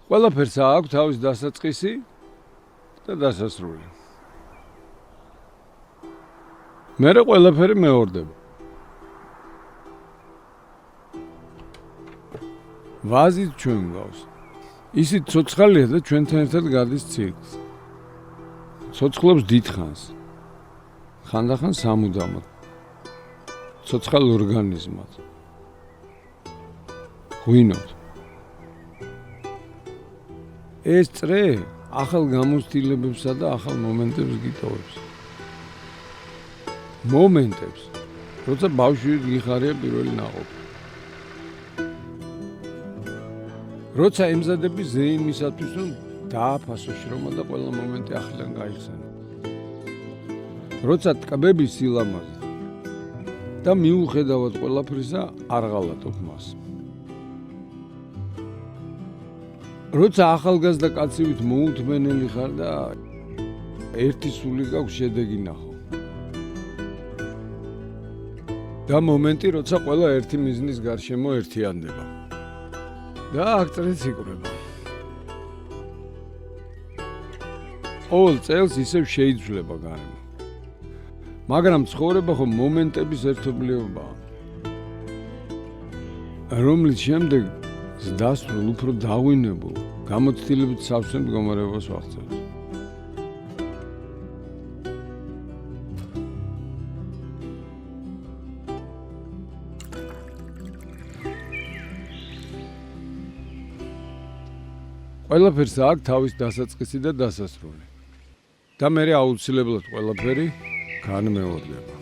ყველაფერს აქვს თავის დასაწყისი და დასასრული. მერე ყველაფერი მეორდება. ვაზით ჩვენ გვავს. ისიც ცოცხალია და ჩვენთან ერთად გადის ცირკს. ცოცხლობს დიდხანს. ხანდახან სამუდამოდ. ცოცხალ ორგანიზმად. ღვინოთ. ეს წრე ახალ გამოცდილებებსა და ახალ მომენტებს გიტოვებს. მომენტებს, როცა ბავშვით გიხარია პირველი ნაყოფი. როცა ემზადები ზეიმისათვის, რომ დააფასო შრომა და ყველა მომენტი ახლიდან გაიხსენო. როცა ტკბები სილამაზე და მიუხედავად ყველაფრისა არ ღალატობ მას. როცა ახალგაზრდა კაცივით მოუთმენელი ხარ და ერთი სული გაქვს შედეგი ნახო. და მომენტი, როცა ყველა ერთი მიზნის გარშემო ერთიანდება. და აქ წრეც იკვრება. ყოველ წელს ისევ შეიცვლება გარემო. მაგრამ ცხოვრება ხომ მომენტების ერთობლიობაა. რომლის შემდეგ ზდასრულ უფრო დაღვინებულ, გამოცდილებით სავსე მდგომარეობას ვაღწევს. ყველაფერს აქვს თავის დასაწყისი და დასასრული. და მერე აუცილებლად ყველაფერი განმეორდება.